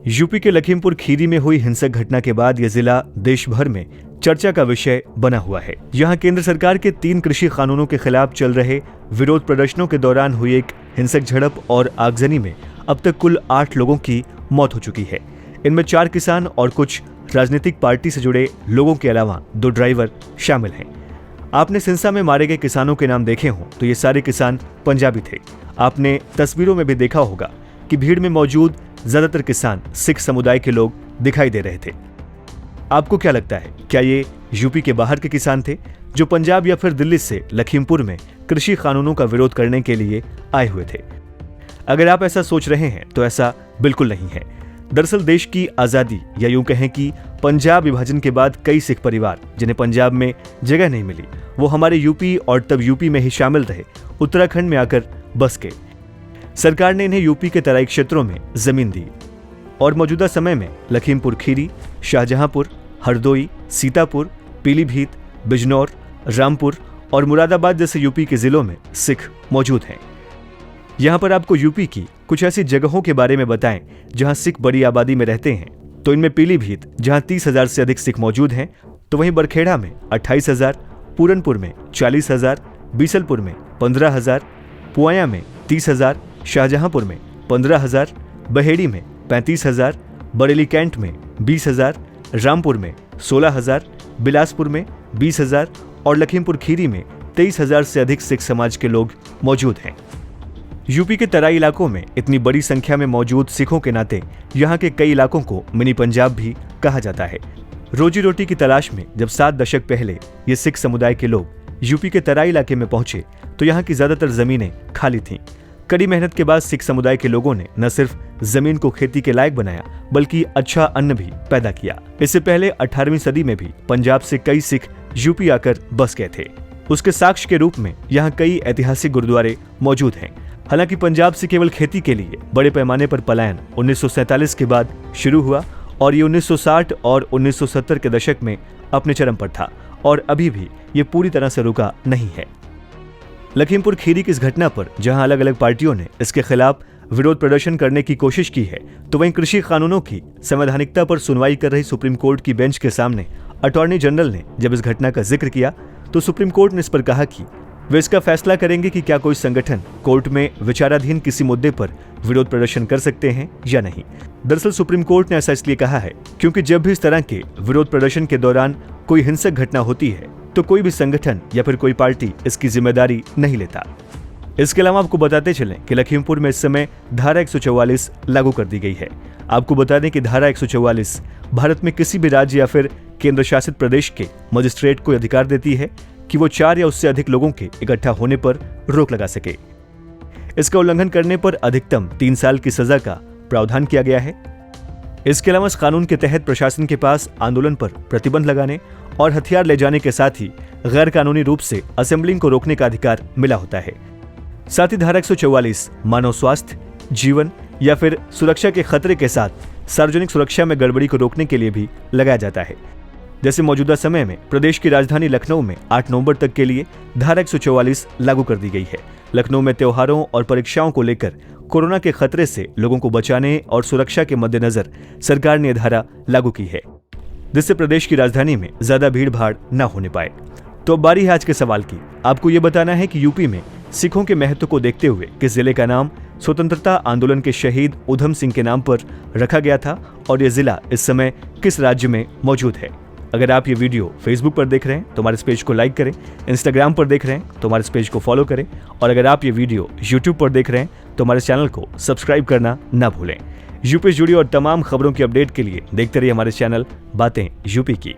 UP के लखीमपुर खीरी में हुई हिंसक घटना के बाद यह जिला देश भर में चर्चा का विषय बना हुआ है। यहाँ केंद्र सरकार के 3 कृषि कानूनों के खिलाफ चल रहे विरोध प्रदर्शनों के दौरान हुई एक हिंसक झड़प और आगजनी में अब तक कुल 8 लोगों की मौत हो चुकी है। इनमें 4 किसान और कुछ राजनीतिक पार्टी से जुड़े लोगों के अलावा 2 ड्राइवर शामिल हैं। आपने सिंसा में मारे गए किसानों के नाम देखे हों तो ये सारे किसान पंजाबी थे। आपने तस्वीरों में भी देखा होगा कि भीड़ में मौजूद ज्यादातर किसान सिख समुदाय के लोग दिखाई दे रहे थे। आपको क्या लगता है, क्या ये यूपी के बाहर के किसान थे जो पंजाब या फिर दिल्ली से लखीमपुर में कृषि कानूनों का विरोध करने के लिए आए हुए थे? अगर आप ऐसा सोच रहे हैं तो ऐसा बिल्कुल नहीं है। दरअसल देश की आजादी या यूं कहें कि पंजाब विभाजन के बाद कई सिख परिवार जिन्हें पंजाब में जगह नहीं मिली, वो हमारे यूपी और तब यूपी में ही शामिल रहे उत्तराखंड में आकर बस गए। सरकार ने इन्हें यूपी के तराई क्षेत्रों में जमीन दी और मौजूदा समय में लखीमपुर खीरी, शाहजहांपुर, हरदोई, सीतापुर, पीलीभीत, बिजनौर, रामपुर और मुरादाबाद जैसे यूपी के जिलों में सिख मौजूद हैं। यहाँ पर आपको यूपी की कुछ ऐसी जगहों के बारे में बताएं जहाँ सिख बड़ी आबादी में रहते हैं। तो इनमें पीलीभीत जहाँ 30,000 से अधिक सिख मौजूद हैं, तो वहीं बरखेड़ा में 28,000, पूरनपुर में 40,000, बीसलपुर में 15,000, पुआया में 30,000, शाहजहांपुर में 15,000, बहेड़ी में 35,000, बरेली कैंट में 20,000, रामपुर में 16,000, बिलासपुर में 20,000 और लखीमपुर खीरी में 23,000 से अधिक सिख समाज के लोग मौजूद हैं। यूपी के तराई इलाकों में इतनी बड़ी संख्या में मौजूद सिखों के नाते यहाँ के कई इलाकों को मिनी पंजाब भी कहा जाता है। रोजी रोटी की तलाश में जब 7 दशक पहले ये सिख समुदाय के लोग यूपी के तराई इलाके में पहुंचे तो यहाँ की ज्यादातर जमीनें खाली थीं। कड़ी मेहनत के बाद सिख समुदाय के लोगों ने न सिर्फ जमीन को खेती के लायक बनाया बल्कि अच्छा अन्न भी पैदा किया। इससे पहले 18वीं सदी में भी पंजाब से कई सिख यूपी आकर बस गए थे। उसके साक्ष्य के रूप में यहाँ कई ऐतिहासिक गुरुद्वारे मौजूद हैं। हालांकि पंजाब से केवल खेती के लिए बड़े पैमाने पर पलायन 1947 के बाद शुरू हुआ और ये 1960 और 1970 के दशक में अपने चरम पर था और अभी भी ये पूरी तरह से रुका नहीं है। लखीमपुर खीरी की इस घटना पर जहां अलग अलग पार्टियों ने इसके खिलाफ विरोध प्रदर्शन करने की कोशिश की है, तो वहीं कृषि कानूनों की संवैधानिकता पर सुनवाई कर रही सुप्रीम कोर्ट की बेंच के सामने अटॉर्नी जनरल ने जब इस घटना का जिक्र किया तो सुप्रीम कोर्ट ने इस पर कहा कि वे इसका फैसला करेंगे कि क्या कोई संगठन कोर्ट में विचाराधीन किसी मुद्दे पर विरोध प्रदर्शन कर सकते हैं या नहीं। दरअसल सुप्रीम कोर्ट ने ऐसा इसलिए कहा है क्योंकि जब भी इस तरह के विरोध प्रदर्शन के दौरान कोई हिंसक घटना होती है तो कोई भी संगठन या फिर कोई पार्टी इसकी जिम्मेदारी नहीं लेता। इसके अलावा आपको बताते चलें कि लखीमपुर में इस समय धारा 144 लागू कर दी गई है। आपको बता दें कि धारा 144 भारत में किसी भी राज्य या फिर केंद्र शासित प्रदेश के मजिस्ट्रेट को अधिकार देती है कि वो 4 या उससे अधिक लोगों के इकट्ठा होने पर रोक लगा सके। इसका उल्लंघन करने पर अधिकतम 3 साल की सजा का प्रावधान किया गया है। इसके अलावा इस कानून के तहत प्रशासन के पास आंदोलन पर प्रतिबंध लगाने और हथियार ले जाने के साथ ही गैर कानूनी रूप से असेंबलिंग को रोकने का अधिकार मिला होता है। साथ ही धारा 144 मानव स्वास्थ्य, जीवन या फिर सुरक्षा के खतरे के साथ सार्वजनिक सुरक्षा में गड़बड़ी को रोकने के लिए भी लगाया जाता है। जैसे मौजूदा समय में प्रदेश की राजधानी लखनऊ में 8 नवंबर तक के लिए धारा 144 लागू कर दी गई है। लखनऊ में त्योहारों और परीक्षाओं को लेकर कोरोना के खतरे से लोगों को बचाने और सुरक्षा के मद्देनजर सरकार ने धारा लागू की है, जिससे प्रदेश की राजधानी में ज्यादा भीड़ भाड़ न होने पाए। तो अब बारी है आज के सवाल की। आपको ये बताना है कि यूपी में सिखों के महत्व को देखते हुए किस जिले का नाम स्वतंत्रता आंदोलन के शहीद उधम सिंह के नाम पर रखा गया था और यह जिला इस समय किस राज्य में मौजूद है। अगर आप ये वीडियो फेसबुक पर देख रहे हैं तो हमारे इस पेज को लाइक करें, इंस्टाग्राम पर देख रहे हैं तो हमारे इस पेज को फॉलो करें और अगर आप ये वीडियो यूट्यूब पर देख रहे हैं तो हमारे चैनल को सब्सक्राइब करना ना भूलें। यूपी से जुड़ी और तमाम खबरों की अपडेट के लिए देखते रहिए हमारे चैनल बातें यूपी की।